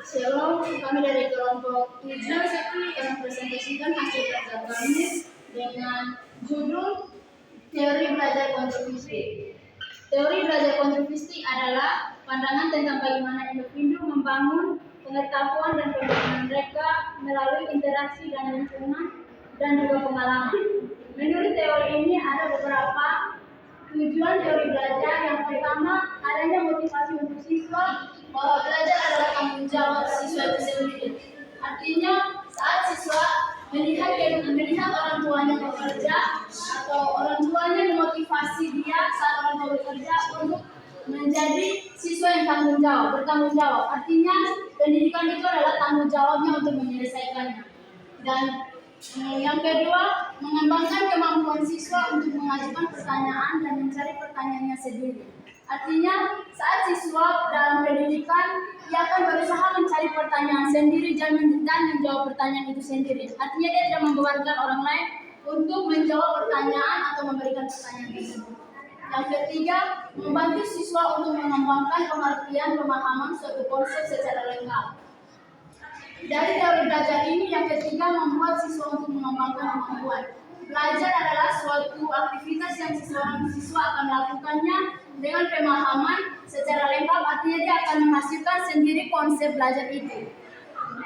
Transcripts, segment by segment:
Shalom, kami dari kelompok 7 akan presentasikan hasil kerja kami dengan judul Teori Belajar Konstruktif. Teori belajar konstruktif adalah pandangan tentang bagaimana individu membangun pengetahuan dan pemahaman mereka melalui interaksi dengan lingkungan dan juga pengalaman. Menurut teori ini ada beberapa tujuan teori belajar. Yang pertama, adanya motivasi untuk siswa bahwa belajar adalah tanggung jawab siswa itu sendiri. Artinya, saat siswa melihat orang tuanya bekerja atau orang tuanya memotivasi dia saat orang tua bekerja untuk menjadi siswa yang bertanggung jawab. Artinya, pendidikan itu adalah tanggung jawabnya untuk menyelesaikannya. Dan yang kedua, mengembangkan kemampuan siswa untuk mengajukan pertanyaan dan mencari pertanyaannya sendiri. Artinya, saat siswa dalam pendidikan, ia akan berusaha mencari pertanyaan sendiri dan menjawab pertanyaan itu sendiri. Artinya, dia tidak membebankan orang lain untuk menjawab pertanyaan atau memberikan pertanyaan tersebut. Yang ketiga, membantu siswa untuk mengembangkan pengertian pemahaman suatu konsep secara lengkap. Dari teori belajar ini, yang ketiga, membuat siswa untuk mengembangkan kemampuan. Belajar adalah suatu aktivitas yang siswa akan melakukannya dengan pemahaman secara lengkap, artinya dia akan menghasilkan sendiri konsep belajar itu.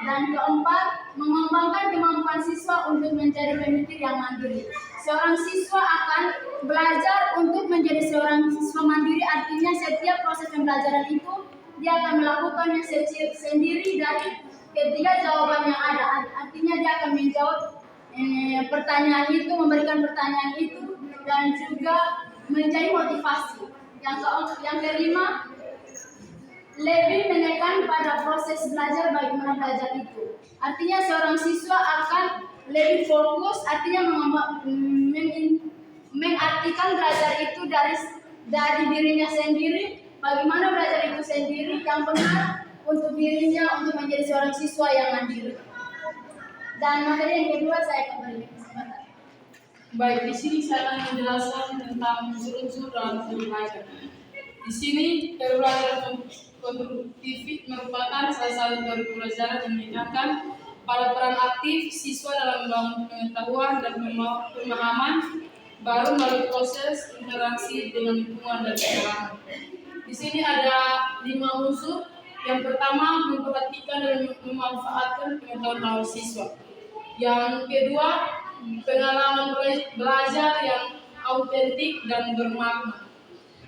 Dan keempat, mengembangkan kemampuan siswa untuk menjadi pemikir yang mandiri. Seorang siswa akan belajar untuk menjadi seorang siswa mandiri, artinya setiap proses pembelajaran itu dia akan melakukannya sendiri dari ketiga jawaban yang ada. Artinya dia akan menjawab pertanyaan itu, memberikan pertanyaan itu, dan juga menjadi motivasi. Yang kelima, lebih menekan pada proses belajar bagaimana belajar itu. Artinya seorang siswa akan lebih fokus, artinya mengartikan belajar itu dari dirinya sendiri, bagaimana belajar itu sendiri yang benar untuk dirinya, untuk menjadi seorang siswa yang mandiri. Dan materi yang kedua saya akan beri kesempatan. Baik, di sini saya akan menjelaskan tentang unsur-unsur dalam teori belajar. Di sini teori belajar konstruktif merupakan salah satu teori pembelajaran yang meningkatkan pada peran aktif siswa dalam membangun pengetahuan dan pemahaman baru melalui proses interaksi dengan lingkungan dan pengalaman. Di sini ada 5 unsur. Yang pertama, memperhatikan dan memanfaatkan pengetahuan siswa. Yang kedua, pengalaman belajar yang autentik dan bermakna.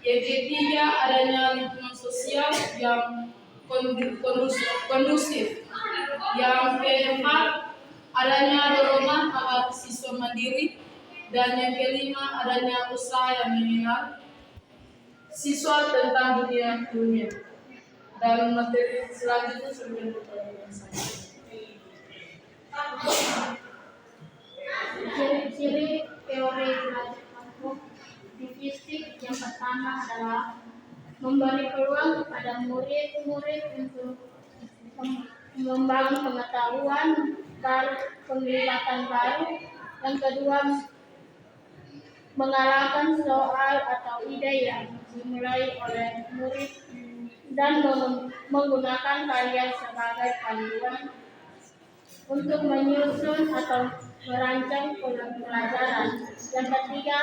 Yang ketiga, adanya lingkungan sosial yang kondusif. Yang keempat, adanya dorongan agar siswa mandiri. Dan yang kelima, adanya usaha yang mengenal siswa tentang dunia. Dan materi selanjutnya sebelum Ciri-ciri teori belajar konstruktif yang pertama adalah memberi peluang kepada murid-murid untuk membangun pengetahuan baru, penglihatan baru. Yang kedua, mengalahkan soal atau ide yang dimulai oleh murid dan menggunakan karya sebagai panduan untuk menyusun atau merancang pembelajaran. Yang ketiga,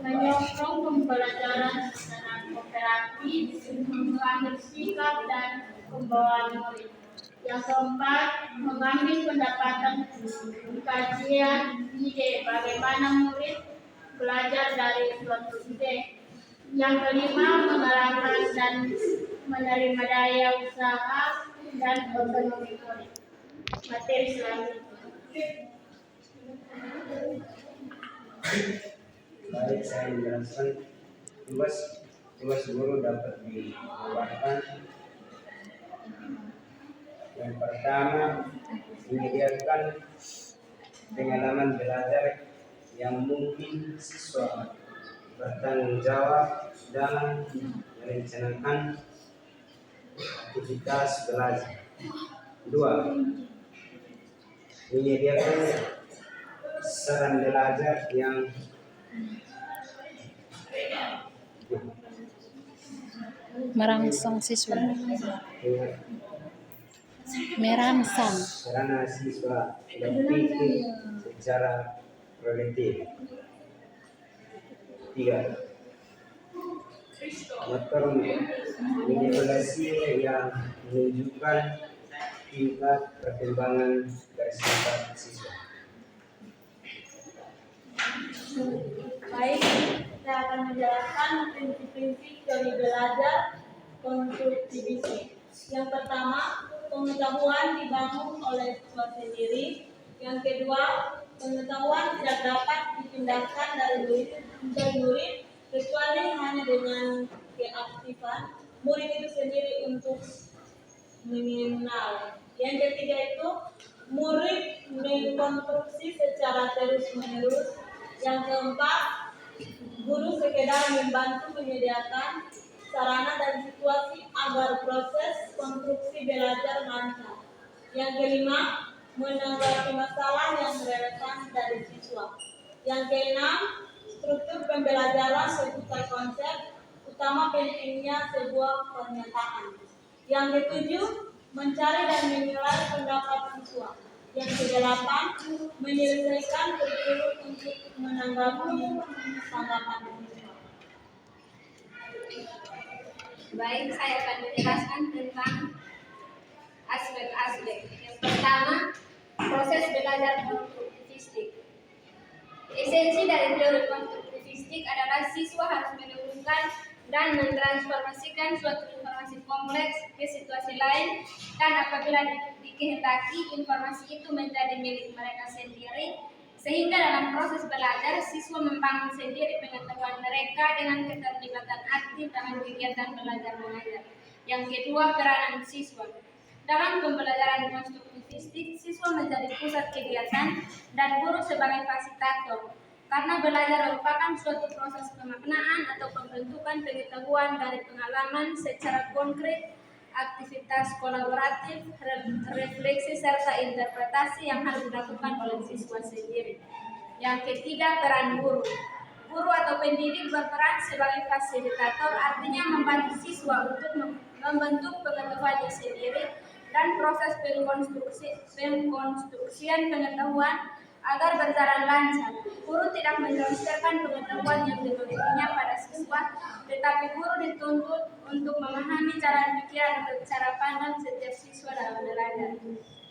menyokong pembelajaran secara kooperatif, mengambil sikap dan pembawaan murid. Yang keempat, mengambil pendapatan kajian ide bagaimana murid belajar dari suatu ide. Yang kelima, mengarahkan dan menerima daya usaha dan otonomi murid. Materi selanjutnya. Baik, saya menjelaskan tugas guru dapat dibuatkan. Yang pertama, menyediakan pengalaman belajar yang mungkin siswa bertanggung jawab dalam merencanakan aktivitas belajar. 2. Menyediakan saran belajar yang merangsang siswa. Merangsang. sarana siswa berpikir secara produktif. 3. Manipulasi yang menunjukkan tingkat perkembangan bersifat siswa. Baik, saya akan menjelaskan prinsip-prinsip teori belajar konstruktivistik. Yang pertama, pengetahuan dibangun oleh siswa sendiri. Yang kedua, pengetahuan tidak dapat dipindahkan dari murid kecuali hanya dengan keaktifan murid itu sendiri untuk mengenal. Yang ketiga itu murid mengkonstruksi secara terus-menerus. Yang keempat, guru sekedar membantu menyediakan sarana dan situasi agar proses konstruksi belajar lancar. Yang kelima, menanggapi masalah yang relevan dari siswa. Yang keenam, struktur pembelajaran seputar konsep, utama pentingnya sebuah pernyataan. Yang ketujuh, mencari dan menilai pendapat siswa. Yang kedelapan, menyelesaikan kurikulum untuk menanggapi tanggapan siswa. Baik, saya akan menjelaskan tentang aspek-aspek. Yang pertama, proses belajar konstruktivistik. Esensi dari teori konstruktivistik adalah siswa harus menemukan dan mentransformasikan suatu informasi kompleks ke situasi lain, dan apabila dikehendaki informasi itu menjadi milik mereka sendiri, sehingga dalam proses belajar siswa membangun sendiri pengetahuan mereka dengan keterlibatan aktif dalam kegiatan belajar mengajar. Yang kedua, peranan siswa. Dalam pembelajaran konstruktivistik, siswa menjadi pusat kegiatan dan guru sebagai fasilitator. Karena belajar merupakan suatu proses pemaknaan atau pembentukan pengetahuan dari pengalaman secara konkret, aktivitas kolaboratif, refleksi serta interpretasi yang harus dilakukan oleh siswa sendiri. Yang ketiga, peran guru. Guru atau pendidik berperan sebagai fasilitator, artinya membantu siswa untuk membentuk pengetahuannya sendiri dan proses pengkonstruksian pengetahuan agar berjalan lancar. Guru tidak mentransferkan pengetahuan yang dimilikinya pada siswa, tetapi guru dituntut untuk memahami cara pikiran atau cara pandang setiap siswa dalam belajar.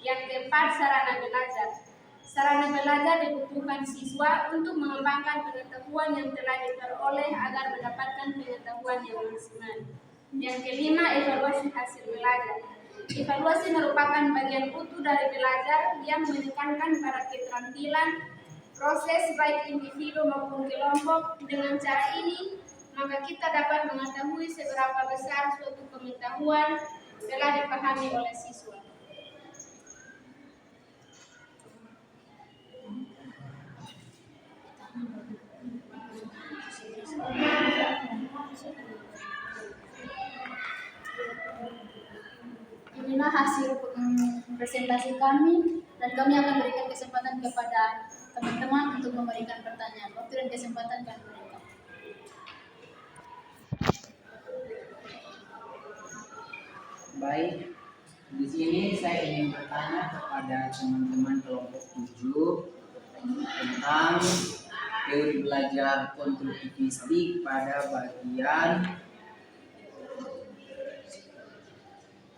Yang keempat, sarana belajar. Sarana belajar dibutuhkan siswa untuk mengembangkan pengetahuan yang telah diperoleh agar mendapatkan pengetahuan yang maksimal. Yang kelima, evaluasi hasil belajar. Evaluasi merupakan bagian utuh dari belajar yang menekankan pada keterampilan proses baik individu maupun kelompok. Dengan cara ini, maka kita dapat mengetahui seberapa besar suatu pengetahuan telah dipahami oleh siswa. Inilah hasil presentasi kami, dan kami akan berikan kesempatan kepada teman-teman untuk memberikan pertanyaan. Waktu dan kesempatan kami berikan. Baik, di sini saya ingin bertanya kepada teman-teman kelompok 7 tentang teori belajar konstruktivistik pada bagian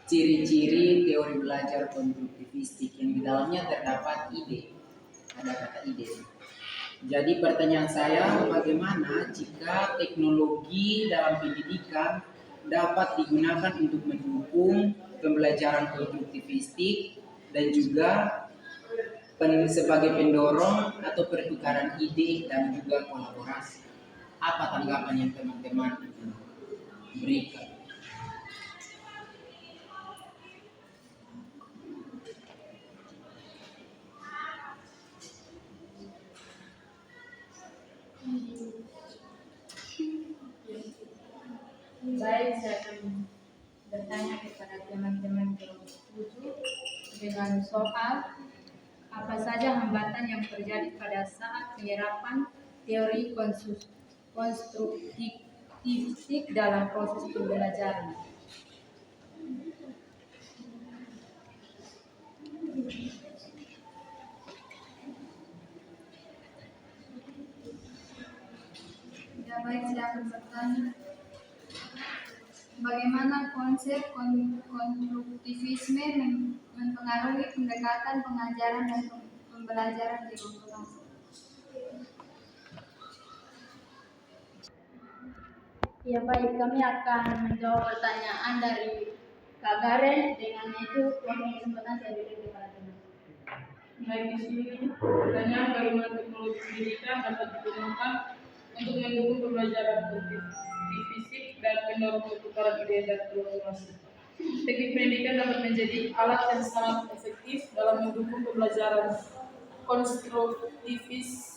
ciri-ciri teori belajar konstruktivistik yang di dalamnya terdapat ide, ada kata ide. Jadi pertanyaan saya, bagaimana jika teknologi dalam pendidikan dapat digunakan untuk mendukung pembelajaran konstruktivistik dan juga sebagai pendorong atau pertukaran ide dan juga kolaborasi? Apa tanggapan yang teman-teman berikan? Baik, saya akan bertanya kepada teman-teman kelompok 7 dengan soal apa saja hambatan yang terjadi pada saat penyerapan teori konstruktivistik dalam proses pembelajaran. saya akan bertanya, bagaimana konsep konstruktivisme mempengaruhi pendekatan pengajaran dan pembelajaran di ruang kelas? Ya baik, kami akan menjawab pertanyaan dari Kak Garen. Dengan itu, waktu kesempatan saya berikan kepada teman. Baik, di sini pertanyaan bagaimana teknologi pendidikan dapat digunakan untuk mendukung pembelajaran fisik dan mendorong pertukaran ide dan kolaborasi. Teknik pendidikan dapat menjadi alat yang sangat efektif dalam mendukung pembelajaran konstruktivis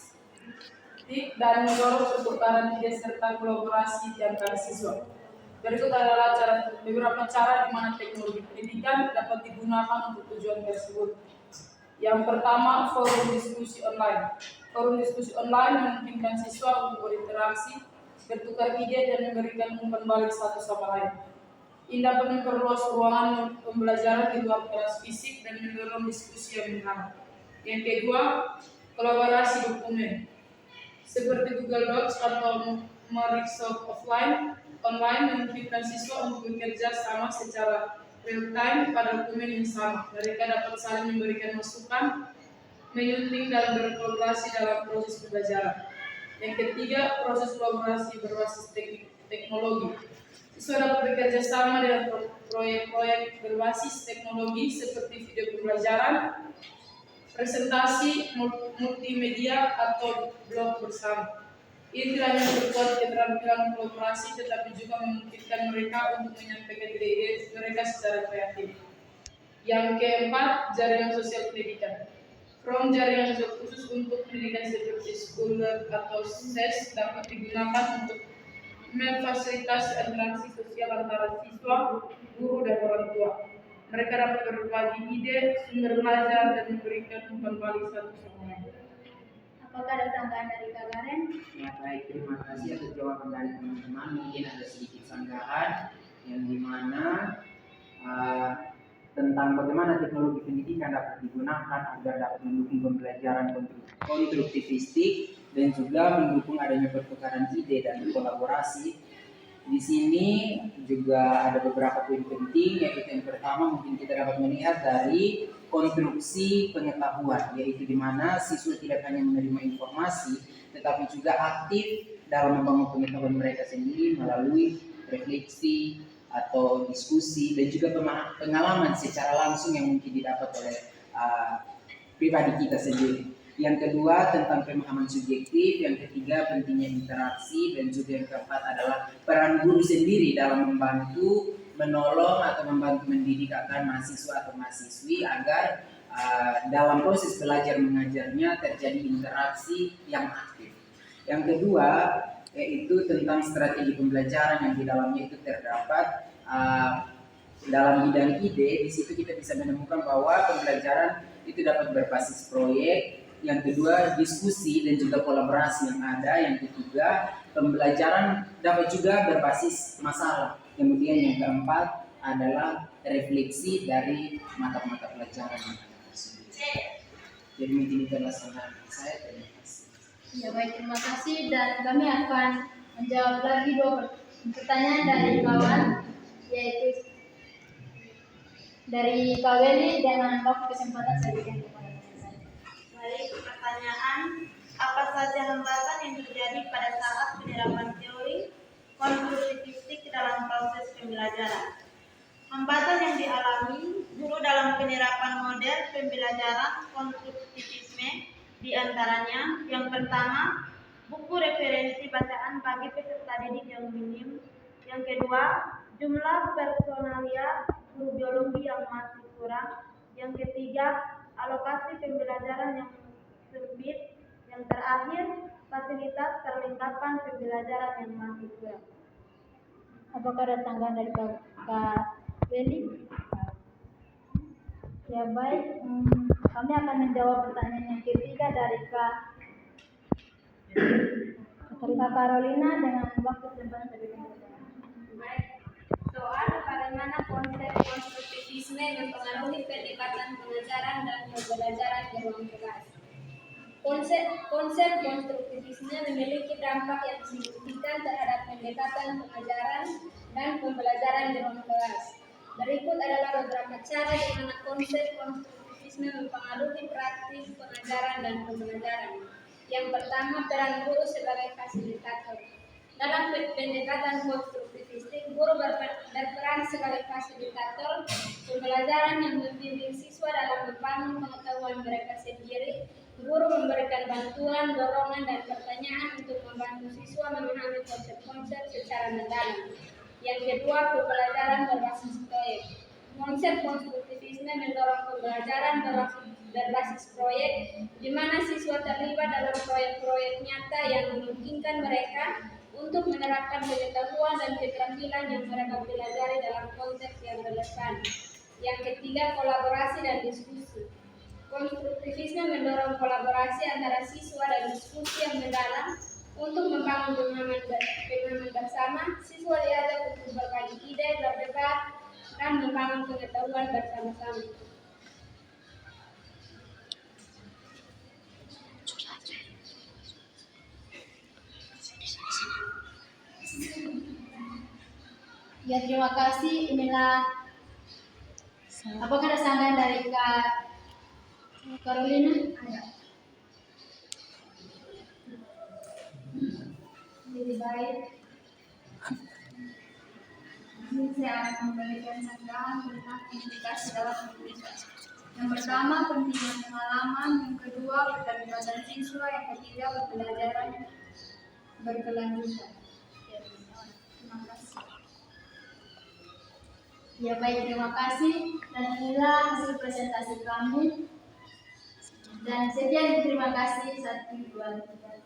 dan mendorong pertukaran ide serta kolaborasi di antara siswa. Berikut adalah beberapa cara di mana teknologi pendidikan dapat digunakan untuk tujuan tersebut. Yang pertama, forum diskusi online. Forum diskusi online memungkinkan siswa untuk berinteraksi, bertukar ide, dan memberikan umpan balik satu sama lain. Ini dapat memperluas ruangan pembelajaran di luar kelas fisik dan mendorong diskusi yang menarik. Yang kedua, kolaborasi dokumen. Seperti Google Docs atau Microsoft online memungkinkan siswa untuk bekerja sama secara real time pada dokumen yang sama. Mereka dapat saling memberikan masukan, menyunting dan berkolaborasi dalam proses pembelajaran. Yang ketiga, proses kolaborasi berbasis teknologi. Siswa dapat bekerja sama dengan proyek-proyek berbasis teknologi seperti video pembelajaran, presentasi multimedia atau blog bersama. Ini tidak hanya memperkuat keterampilan kolaborasi, tetapi juga memungkinkan mereka untuk menyampaikan ide-ide mereka secara kreatif. Yang keempat, jaringan sosial pendidikan. Forum jaringan sosial khusus untuk pendidikan seperti Schooloh atau SES dapat digunakan untuk memfasilitasi interaksi sosial antara siswa, guru, dan orang tua. Mereka dapat berbagi ide, sumber belajar, dan memberikan umpan balik satu sama lain. Apakah ada tambahan dari Kak Garen? Ya baik, terima kasih atas jawaban dari teman-teman. Mungkin ada sedikit sanggahan yang dimana tentang bagaimana teknologi pendidikan dapat digunakan agar dapat mendukung pembelajaran konstruktivistik dan juga mendukung adanya pertukaran ide dan kolaborasi. Di sini juga ada beberapa poin penting, yaitu yang pertama mungkin kita dapat melihat dari konstruksi pengetahuan, yaitu di mana siswa tidak hanya menerima informasi, tetapi juga aktif dalam membangun pengetahuan mereka sendiri melalui refleksi atau diskusi dan juga pengalaman secara langsung yang mungkin didapat oleh pribadi kita sendiri. Yang kedua tentang pemahaman subjektif, yang ketiga pentingnya interaksi, dan juga yang keempat adalah peran guru sendiri dalam membantu menolong atau membantu mendidik akan mahasiswa atau mahasiswi agar dalam proses belajar mengajarnya terjadi interaksi yang aktif. Yang kedua yaitu tentang strategi pembelajaran yang di dalamnya itu terdapat dalam bidang ide. Di situ kita bisa menemukan bahwa pembelajaran itu dapat berbasis proyek. Yang kedua, diskusi dan juga kolaborasi yang ada. Yang ketiga, pembelajaran dapat juga berbasis masalah. Kemudian yang keempat adalah refleksi dari mata-mata pelajaran yang ada tersebut. Jadi mungkin itu adalah saran saya. Terima kasih. Ya baik, terima kasih, dan kami akan menjawab lagi dua pertanyaan dari kawan, yaitu dari Kak Weli, dengan waktu kesempatan saya berikan kepada teman. Baik, pertanyaan, apa saja hambatan yang terjadi pada saat penerapan teori konstruktivistik dalam proses pembelajaran? Hambatan yang dialami guru dalam penerapan model pembelajaran konstruktivisme diantaranya, yang pertama, buku referensi bacaan bagi peserta didik yang minim. Yang kedua, jumlah personalia guru biologi yang masih kurang. Yang ketiga, alokasi pembelajaran yang sempit. Yang terakhir, fasilitas perlengkapan pembelajaran yang masih kurang. Apakah ada tanggapan dari Kak Weli? Ya baik, kami akan menjawab pertanyaan yang ketiga dari Kak Carolina dengan waktu kesempatan saya. Baik. Soal bagaimana konsep konstruktivisme mempengaruhi pendekatan pengajaran dan pembelajaran di ruang kelas. Konsep konstruktivisme memiliki dampak yang signifikan terhadap pendekatan pengajaran dan pembelajaran di ruang kelas. Berikut adalah beberapa cara di mana konsep konstruktivisme mempengaruhi praktik pengajaran dan pembelajaran. Yang pertama, peran guru sebagai fasilitator. Dalam pendekatan konstruktivistik, guru berperan sebagai fasilitator pembelajaran yang membimbing siswa dalam membangun pengetahuan mereka sendiri. Guru memberikan bantuan, dorongan, dan pertanyaan untuk membantu siswa memahami konsep-konsep secara mendalam. Yang kedua, pembelajaran berbasis proyek. Konsep konstruktivisme mendorong pembelajaran berbasis proyek, di mana siswa terlibat dalam proyek-proyek nyata yang memungkinkan mereka untuk menerapkan pengetahuan dan keterampilan yang mereka pelajari dalam konteks yang relevan. Yang ketiga, kolaborasi dan diskusi. Konstruktivisme mendorong kolaborasi antara siswa dan diskusi yang mendalam untuk membangun pemahaman bersama. Siswa diajak untuk berbagi ide, berdebat, dan membangun pengetahuan bersama-sama. Ya, terima kasih. Inilah apakah ada saran dari Kak Carolina? Ada. Lebih baik. Ini saya akan memberikan sanggahan tentang implikasi dalam komunikasi. Yang pertama, pentingnya pengalaman. Yang kedua, keterlibatan siswa. Yang ketiga, pembelajaran berkelanjutan. Terima kasih. Ya baik, terima kasih. Dan inilah hasil presentasi kami. Dan sekian, terima kasih. 1, 2, 3.